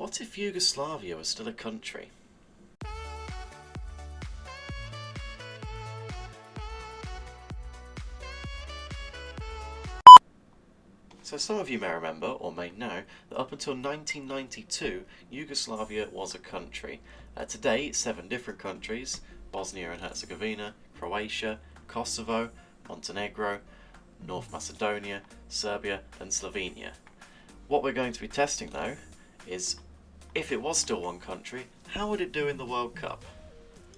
What if Yugoslavia was still a country? So some of you may remember, or may know, that up until 1992, Yugoslavia was a country. Today, 7 different countries: Bosnia and Herzegovina, Croatia, Kosovo, Montenegro, North Macedonia, Serbia and Slovenia. What we're going to be testing though is, if it was still one country, how would it do in the World Cup?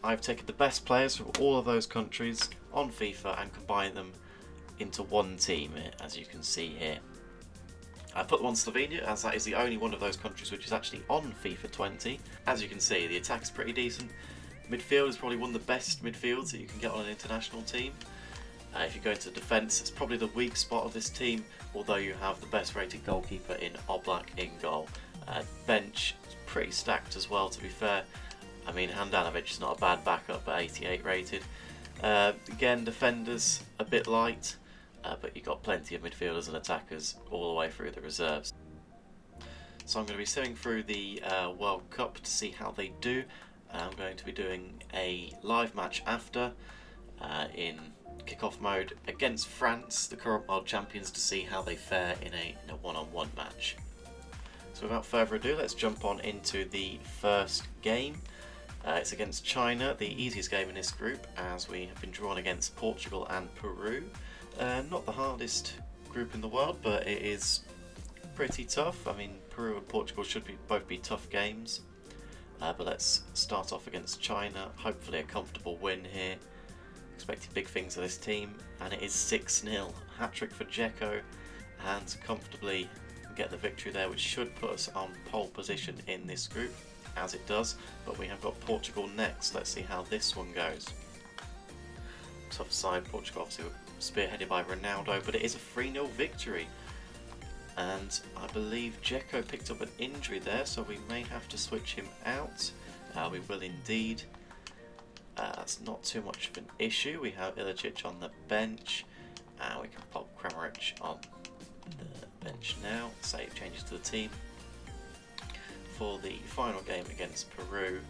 I've taken the best players from all of those countries on FIFA and combined them into one team, as you can see here. I put them on Slovenia as that is the only one of those countries which is actually on FIFA 20. As you can see, the attack is pretty decent. Midfield is probably one of the best midfields that you can get on an international team. If you go into defence, it's probably the weak spot of this team, although you have the best rated goalkeeper in Oblak in goal. Bench is pretty stacked as well, to be fair. I mean, Handanovic is not a bad backup, but 88 rated. Again, defenders a bit light, but you've got plenty of midfielders and attackers all the way through the reserves. So I'm going to be sitting through the World Cup to see how they do. I'm going to be doing a live match after in kickoff mode against France, the current world champions, to see how they fare in a one-on-one match. So without further ado, let's jump on into the first game. It's against China, the easiest game in this group, as we have been drawn against Portugal and Peru. Not the hardest group in the world, but it is pretty tough. I mean, Peru and Portugal should both be tough games. But let's start off against China. Hopefully a comfortable win here. Expecting big things of this team, and it is 6-0. Hat-trick for Dzeko, and comfortably get the victory there, which should put us on pole position in this group, as it does. But we have got Portugal next. Let's see how this one goes. Tough side, Portugal obviously spearheaded by Ronaldo, but it is a 3-0 victory. And I believe Dzeko picked up an injury there, so we may have to switch him out. We will indeed. That's not too much of an issue. We have Ilicic on the bench. We can pop Kramaric on the bench now. Save changes to the team for the final game against Peru,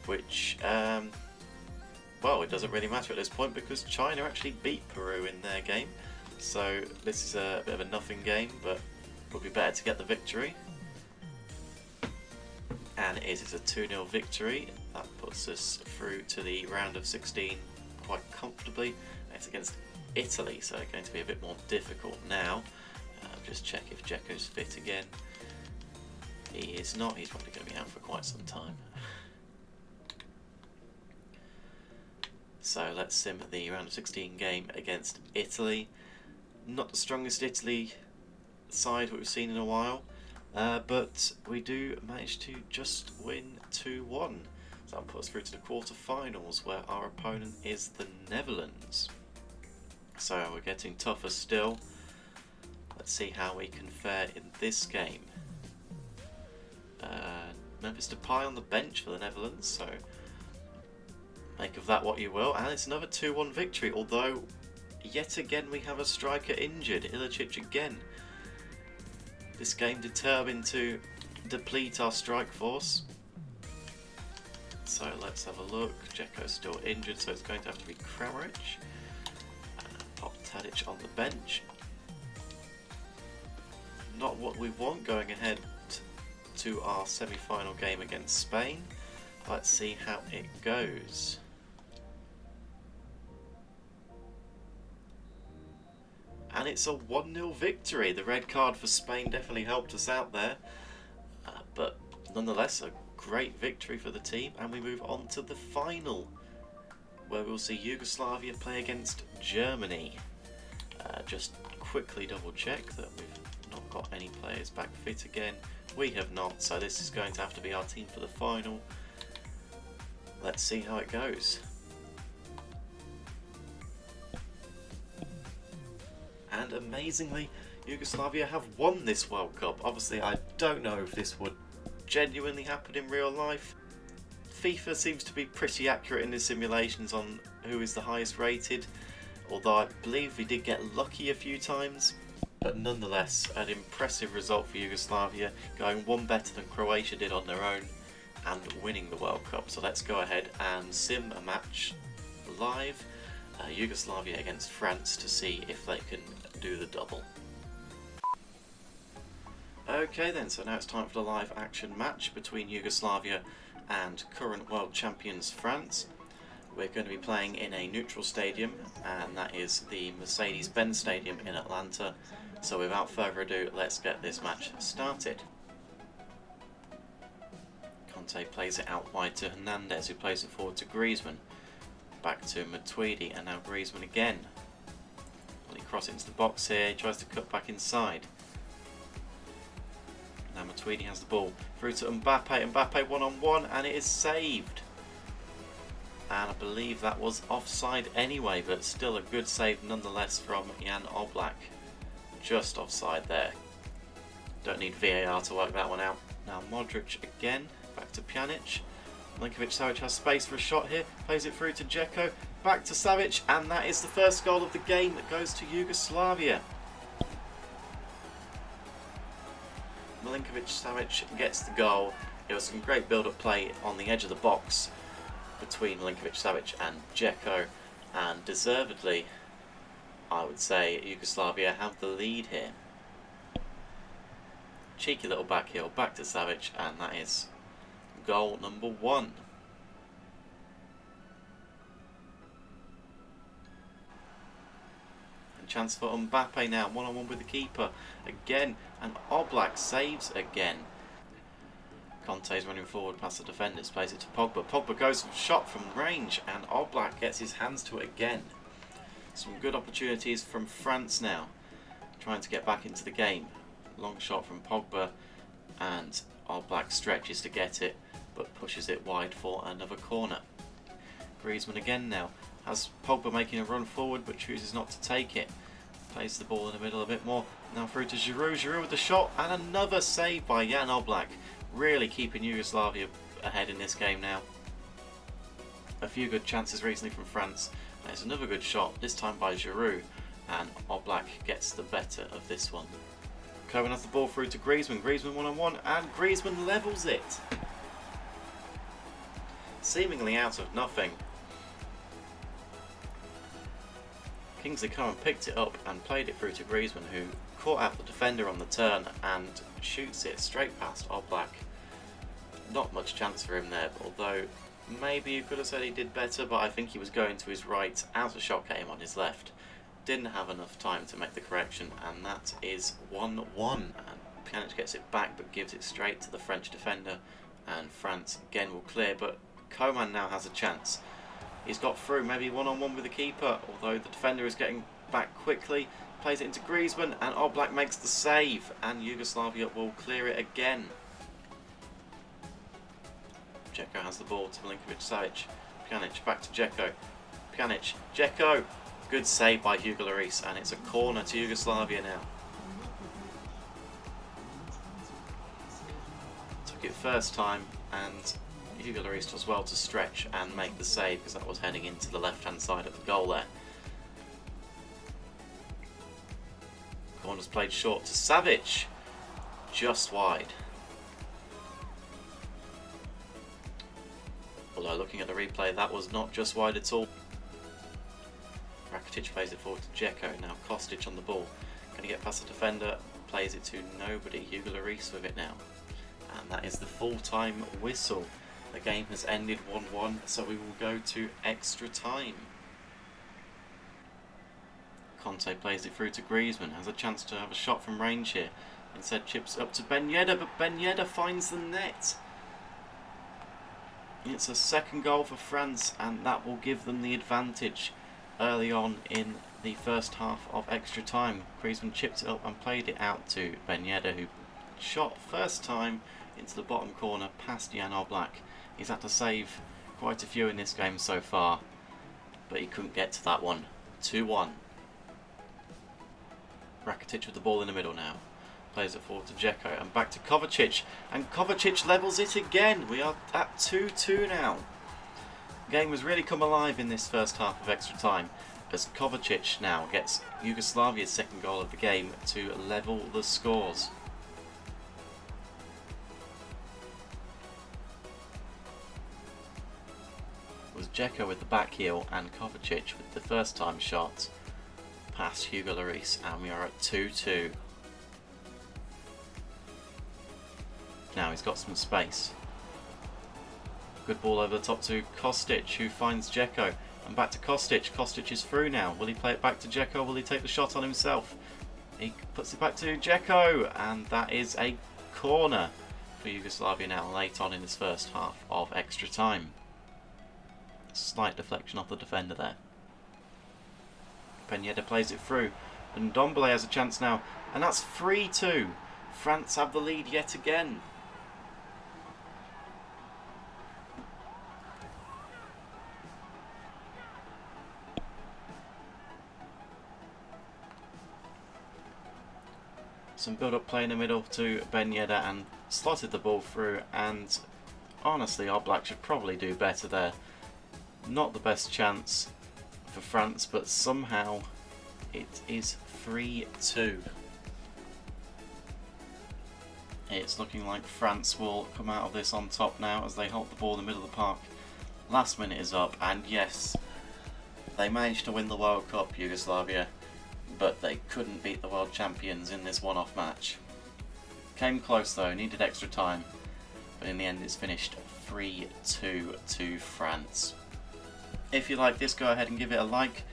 which, well, it doesn't really matter at this point because China actually beat Peru in their game. So this is a bit of a nothing game, but it would be better to get the victory. And it is a 2-0 victory. That puts us through to the round of 16 quite comfortably. It's against Italy, so it's going to be a bit more difficult now. Just check if Dzeko's fit again. He is not. He's probably going to be out for quite some time. So let's sim the round of 16 game against Italy. Not the strongest Italy side we've seen in a while. But we do manage to just win 2-1. So that'll put us through to the quarter-finals, where our opponent is the Netherlands. So we're getting tougher still. Let's see how we can fare in this game. Memphis Depay on the bench for the Netherlands, so make of that what you will. And it's another 2-1 victory, although yet again we have a striker injured, Ilicic again. This game determined to deplete our strike force. So let's have a look. Dzeko's still injured, so it's going to have to be Kramaric. Pop Tadic on the bench. Not what we want going ahead to our semi-final game against Spain. Let's see how it goes. And it's a 1-0 victory. The red card for Spain definitely helped us out there. But nonetheless, a great victory for the team. And we move on to the final, where we'll see Yugoslavia play against Germany. Just quickly double check that we've not got any players back fit again. We have not, so this is going to have to be our team for the final. Let's see how it goes. And amazingly, Yugoslavia have won this World Cup. Obviously, I don't know if this would genuinely happen in real life. FIFA seems to be pretty accurate in the simulations on who is the highest rated, although I believe we did get lucky a few times. But nonetheless, an impressive result for Yugoslavia, going one better than Croatia did on their own and winning the World Cup. So let's go ahead and sim a match live, Yugoslavia against France, to see if they can do the double. Okay then, so now it's time for the live action match between Yugoslavia and current world champions France. We're going to be playing in a neutral stadium, and that is the Mercedes-Benz Stadium in Atlanta. So without further ado, let's get this match started. Conte plays it out wide to Hernandez, who plays it forward to Griezmann. Back to Matuidi, and now Griezmann again. Well, he crosses into the box here, he tries to cut back inside. Now Matuidi has the ball through to Mbappe. Mbappe one-on-one, and it is saved. And I believe that was offside anyway, but still a good save nonetheless from Jan Oblak. Just offside there. Don't need VAR to work that one out. Now Modric again, back to Pjanic. Milinkovic-Savic has space for a shot here, plays it through to Dzeko, back to Savic, and that is the first goal of the game that goes to Yugoslavia. Milinkovic-Savic gets the goal. It was some great build-up play on the edge of the box between Milinkovic-Savic and Dzeko, and deservedly, I would say, Yugoslavia have the lead here. Cheeky little back heel, back to Savic, and that is goal number 1. And chance for Mbappe now, one-on-one with the keeper again, and Oblak saves again. Conte's running forward past the defenders, plays it to Pogba. Pogba goes for a shot from range, and Oblak gets his hands to it again. Some good opportunities from France now, trying to get back into the game. Long shot from Pogba, and Oblak stretches to get it, but pushes it wide for another corner. Griezmann again now, has Pogba making a run forward, but chooses not to take it. Plays the ball in the middle a bit more. Now through to Giroud. Giroud with the shot, and another save by Jan Oblak. Really keeping Yugoslavia ahead in this game now. A few good chances recently from France. There's another good shot, this time by Giroud, and Oblak gets the better of this one. Cohen has the ball through to Griezmann. Griezmann one-on-one, and Griezmann levels it. Seemingly out of nothing. Kingsley Coman picked it up and played it through to Griezmann, who caught out the defender on the turn and shoots it straight past Oblak. Not much chance for him there, although maybe you could have said he did better, but I think he was going to his right as a shot came on his left. Didn't have enough time to make the correction, and that is 1-1. And Pjanic gets it back but gives it straight to the French defender, and France again will clear, but Coman now has a chance. He's got through, maybe one-on-one with the keeper, although the defender is getting back quickly. Plays it into Griezmann, and Oblak makes the save, and Yugoslavia will clear it again. Dzeko has the ball to Milinkovic-Savic. Pjanic back to Dzeko. Pjanic, Dzeko. Good save by Hugo Lloris, and it's a corner to Yugoslavia now. Took it first time, and Hugo Lloris does well to stretch and make the save, because that was heading into the left-hand side of the goal there. Corner's played short to Savic, just wide. Although looking at the replay, that was not just wide at all. Rakitic plays it forward to Dzeko, now Kostic on the ball. Going to get past the defender, plays it to nobody. Hugo Lloris with it now. And that is the full-time whistle. The game has ended 1-1, so we will go to extra time. Conte plays it through to Griezmann, has a chance to have a shot from range here. Instead chips up to Ben Yedder, but Ben Yedder finds the net. It's a second goal for France, and that will give them the advantage early on in the first half of extra time. Griezmann chipped it up and played it out to Ben Yedder, who shot first time into the bottom corner past Jan Oblak. He's had to save quite a few in this game so far, but he couldn't get to that one. 2-1. Rakitic with the ball in the middle now. Plays it forward to Dzeko and back to Kovacic, and Kovacic levels it again. We are at 2-2 now. The game has really come alive in this first half of extra time, as Kovacic now gets Yugoslavia's second goal of the game to level the scores. It was Dzeko with the back heel and Kovacic with the first time shot past Hugo Lloris, and we are at 2-2. Now he's got some space. Good ball over the top to Kostic, who finds Dzeko. And back to Kostic. Kostic is through now. Will he play it back to Dzeko? Will he take the shot on himself? He puts it back to Dzeko. And that is a corner for Yugoslavia now, late on in this first half of extra time. Slight deflection off the defender there. Peñeda plays it through. And Ndombele has a chance now. And that's 3-2. France have the lead yet again. Some build-up play in the middle to Peñeda and slotted the ball through, and honestly our Black should probably do better there. Not the best chance for France, but somehow it is 3-2. It's looking like France will come out of this on top now as they hold the ball in the middle of the park. Last minute is up, and yes, they managed to win the World Cup, Yugoslavia, but they couldn't beat the world champions in this one-off match. Came close though, needed extra time, but in the end it's finished 3-2 to France. If you like this, go ahead and give it a like.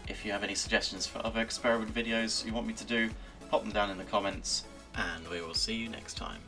If you have any suggestions for other experiment videos you want me to do, pop them down in the comments, and we will see you next time.